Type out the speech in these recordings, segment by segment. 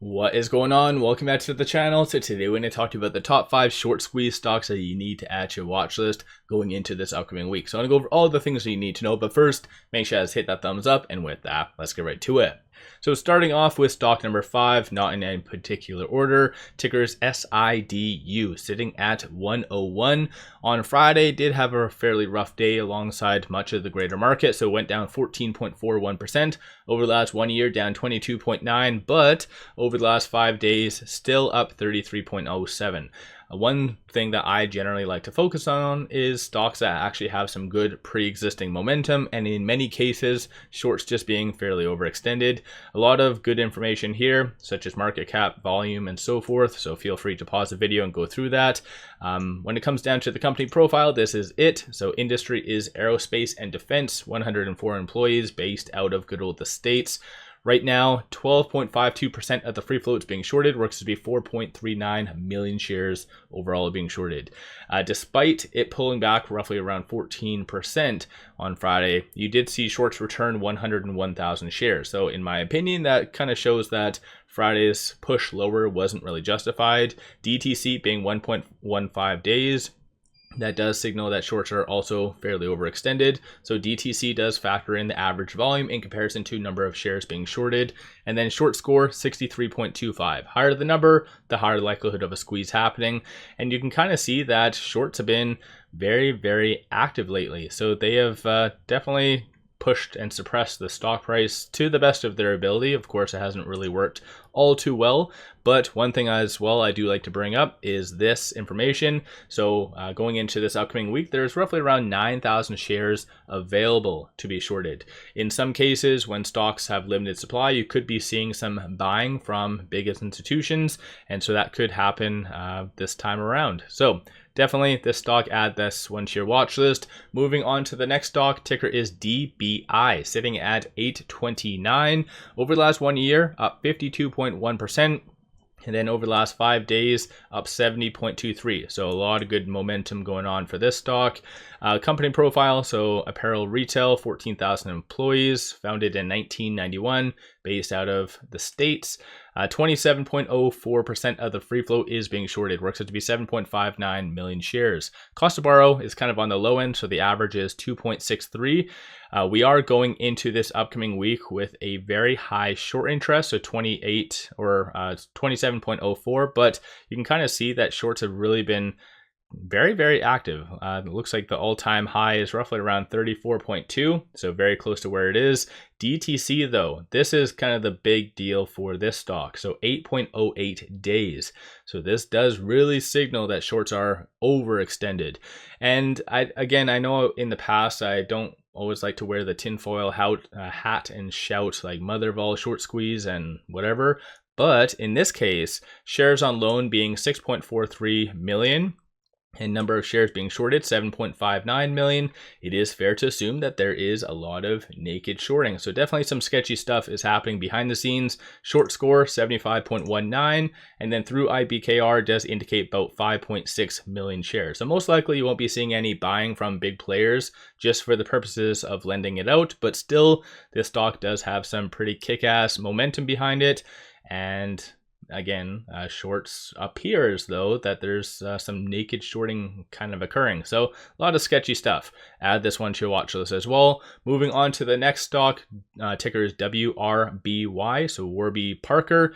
What is going on? Welcome back to the channel. So today we're going to talk to you about the top 5 short squeeze stocks that you need to add to your watch list going into this upcoming week. So I'm going to go over all the things that you need to know, but first make sure to hit that thumbs up, and with that, let's get right to it. So starting off with stock number 5, not in any particular order, ticker's SIDU, sitting at 101. On Friday, did have a fairly rough day alongside much of the greater market, so it went down 14.41%. Over the last 1 year, down 22.9%, but over the last 5 days, still up 33.07%. One thing that I generally like to focus on is stocks that actually have some good pre-existing momentum, and in many cases, shorts just being fairly overextended. A lot of good information here, such as market cap, volume, and so forth, so feel free to pause the video and go through that. When it comes down to the company profile, this is it. So industry is aerospace and defense, 104 employees based out of good old the States. Right now, 12.52% of the free float is being shorted, works to be 4.39 million shares overall being shorted. Despite it pulling back roughly around 14% on Friday, you did see shorts return 101,000 shares. So in my opinion, that kind of shows that Friday's push lower wasn't really justified. DTC being 1.15 days. That does signal that shorts are also fairly overextended. So DTC does factor in the average volume in comparison to number of shares being shorted. And then short score, 63.25. Higher the number, the higher likelihood of a squeeze happening. And you can kind of see that shorts have been very, very active lately. So they have definitely pushed and suppressed the stock price to the best of their ability. Of course, it hasn't really worked all too well, but one thing as well I do like to bring up is this information. So going into this upcoming week, there's roughly around 9,000 shares available to be shorted. In some cases, when stocks have limited supply, you could be seeing some buying from big institutions, and so that could happen this time around. So definitely this stock, add this one to your watch list. Moving on to the next stock, ticker is DBI, sitting at 829. Over the last 1 year, up 52.1%. And then over the last 5 days, up 70.23. So a lot of good momentum going on for this stock. Company profile, so apparel retail, 14,000 employees, founded in 1991, based out of the States. 27.04% of the free float is being shorted, works out to be 7.59 million shares. Cost to borrow is kind of on the low end, so the average is 2.63. We are going into this upcoming week with a very high short interest, so 28 or 27.04, but you can kind of see that shorts have really been very, very active. It looks like the all-time high is roughly around 34.2, so very close to where it is. DTC though, this is kind of the big deal for this stock, so 8.08 days. So this does really signal that shorts are overextended. And I know in the past I don't always like to wear the tinfoil hat and shout like mother of all short squeeze and whatever, but in this case, shares on loan being 6.43 million, and number of shares being shorted, 7.59 million. It is fair to assume that there is a lot of naked shorting. So definitely some sketchy stuff is happening behind the scenes. Short score, 75.19. And then through IBKR does indicate about 5.6 million shares. So most likely you won't be seeing any buying from big players just for the purposes of lending it out. But still, this stock does have some pretty kick-ass momentum behind it. And again, shorts appears though that there's some naked shorting kind of occurring. So a lot of sketchy stuff. Add this one to your watch list as well. Moving on to the next stock, ticker is WRBY, so Warby Parker.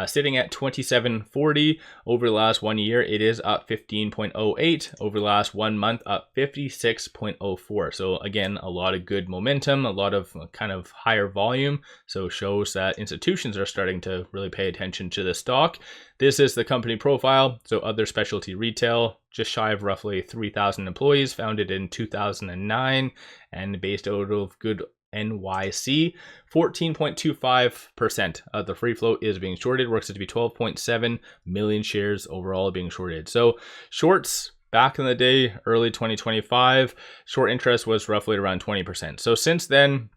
Sitting at 27.40. Over the last 1 year, it is up 15.08. Over the last 1 month, up 56.04. So again, a lot of good momentum, a lot of kind of higher volume. So shows that institutions are starting to really pay attention to the stock. This is the company profile. So other specialty retail, just shy of roughly 3,000 employees, founded in 2009 and based out of good NYC. 14.25% of the free float is being shorted, works out to be 12.7 million shares overall being shorted. So shorts back in the day, early 2025, short interest was roughly around 20%. So since then,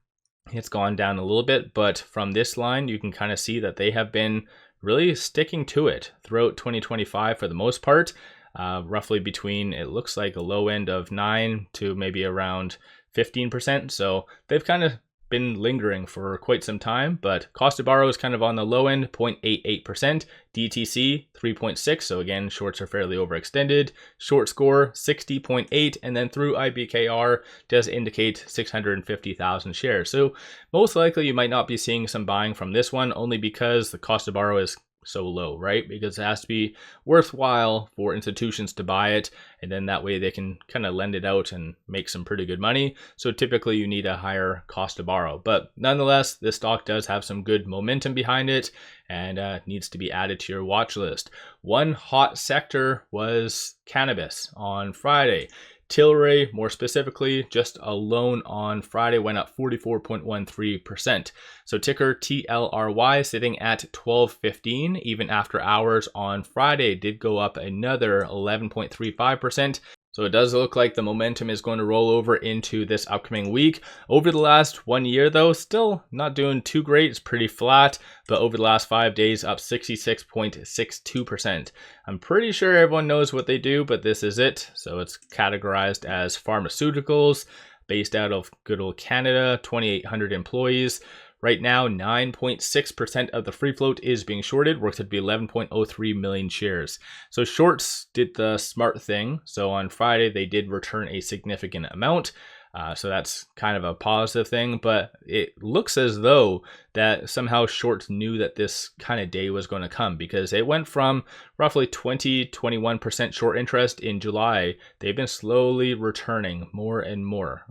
it's gone down a little bit, but from this line, you can kind of see that they have been really sticking to it throughout 2025 for the most part. Roughly between, it looks like a low end of 9 to maybe around 15%. So they've kind of been lingering for quite some time, but cost to borrow is kind of on the low end, 0.88%, DTC 3.6, so again, shorts are fairly overextended, short score 60.8, and then through IBKR does indicate 650,000 shares. So most likely you might not be seeing some buying from this one, only because the cost to borrow is so low, right? Because it has to be worthwhile for institutions to buy it, and then that way they can kind of lend it out and make some pretty good money. So typically you need a higher cost to borrow, but nonetheless, this stock does have some good momentum behind it and needs to be added to your watch list. One hot sector was cannabis on Friday. TLRY, more specifically, just alone on Friday went up 44.13%. So ticker TLRY sitting at 12.15, even after hours on Friday did go up another 11.35%. So it does look like the momentum is going to roll over into this upcoming week. Over the last 1 year though, still not doing too great. It's pretty flat, but over the last 5 days up 66.62%. I'm pretty sure everyone knows what they do, but this is it. So it's categorized as Pharmaceuticals, based out of good old Canada, 2,800 employees. Right now, 9.6% of the free float is being shorted, works out to be 11.03 million shares. So shorts did the smart thing. So on Friday, they did return a significant amount. So that's kind of a positive thing, but it looks as though that somehow shorts knew that this kind of day was going to come, because it went from roughly 21% short interest in July. They've been slowly returning more and more.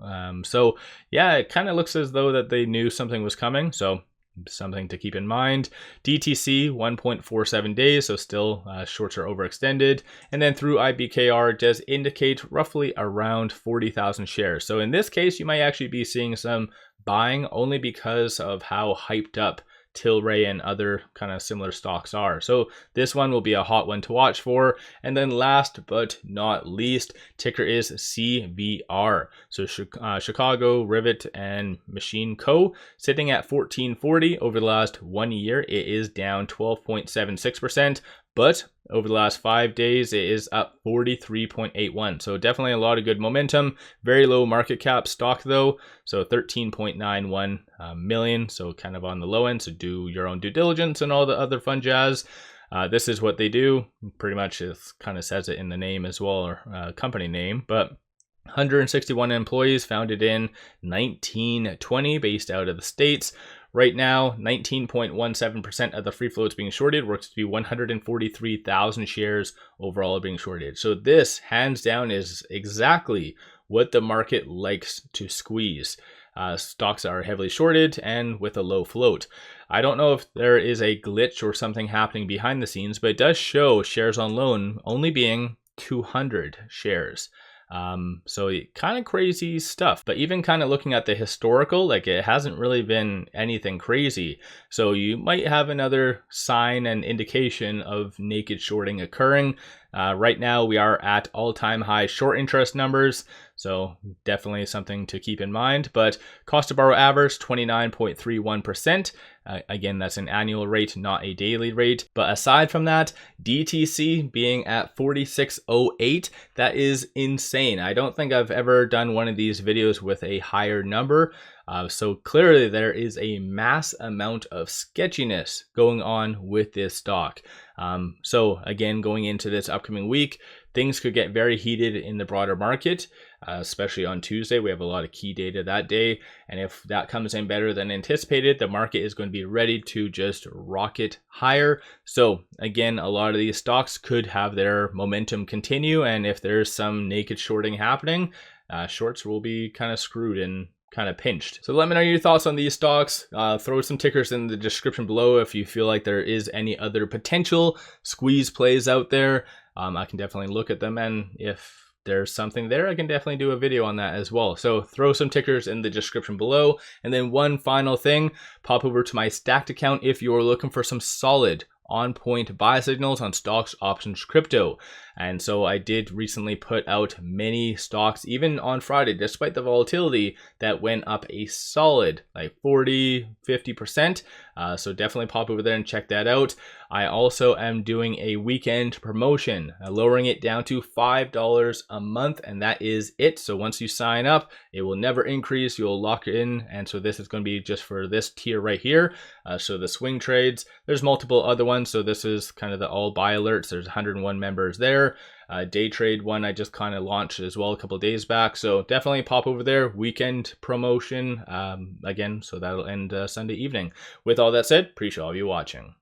So yeah, it kind of looks as though that they knew something was coming. So something to keep in mind. DTC 1.47 days, so still shorts are overextended, and then through IBKR does indicate roughly around 40,000 shares. So in this case, you might actually be seeing some buying only because of how hyped up TLRY and other kind of similar stocks are. So this one will be a hot one to watch for. And then last but not least, ticker is CVR. So Chicago Rivet and Machine Co. sitting at 1440 over the last 1 year. It is down 12.76%. But over the last 5 days, it is up 43.81. So definitely a lot of good momentum. Very low market cap stock though. So 13.91 million. So kind of on the low end. So do your own due diligence and all the other fun jazz. This is what they do. Pretty much it kind of says it in the name as well, or company name. But 161 employees, founded in 1920, based out of the States. Right now, 19.17% of the free float is being shorted, works to be 143,000 shares overall being shorted. So this, hands down, is exactly what the market likes to squeeze. Stocks are heavily shorted and with a low float. I don't know if there is a glitch or something happening behind the scenes, but it does show shares on loan only being 200 shares. So kind of crazy stuff, but even kind of looking at the historical, like it hasn't really been anything crazy. So you might have another sign and indication of naked shorting occurring. Right now we are at all-time high short interest numbers. So definitely something to keep in mind, but cost to borrow average 29.31%. Again, that's an annual rate, not a daily rate. But aside from that, DTC being at 46.08, that is insane. I don't think I've ever done one of these videos with a higher number. So clearly there is a mass amount of sketchiness going on with this stock. So again, going into this upcoming week, things could get very heated in the broader market, especially on Tuesday. We have a lot of key data that day. And if that comes in better than anticipated, the market is going to be ready to just rocket higher. So again, a lot of these stocks could have their momentum continue. And if there's some naked shorting happening, shorts will be kind of screwed and kind of pinched. So let me know your thoughts on these stocks. Throw some tickers in the description below if you feel like there is any other potential squeeze plays out there. I can definitely look at them, and if there's something there, I can definitely do a video on that as well. So throw some tickers in the description below. And then one final thing, pop over to my stacked account if you're looking for some solid on point buy signals on stocks, options, crypto. And so I did recently put out many stocks, even on Friday, despite the volatility, that went up a solid like 40-50%. So definitely pop over there and check that out. I also am doing a weekend promotion, lowering it down to $5 a month, and that is it. So once you sign up, it will never increase. You'll lock it in, and so this is going to be just for this tier right here. So the swing trades, there's multiple other ones. So this is kind of the all buy alerts. There's 101 members there. Day trade one I just kind of launched as well a couple of days back. So definitely pop over there. Weekend promotion again. So that'll end Sunday evening. With all that said, appreciate all of you watching.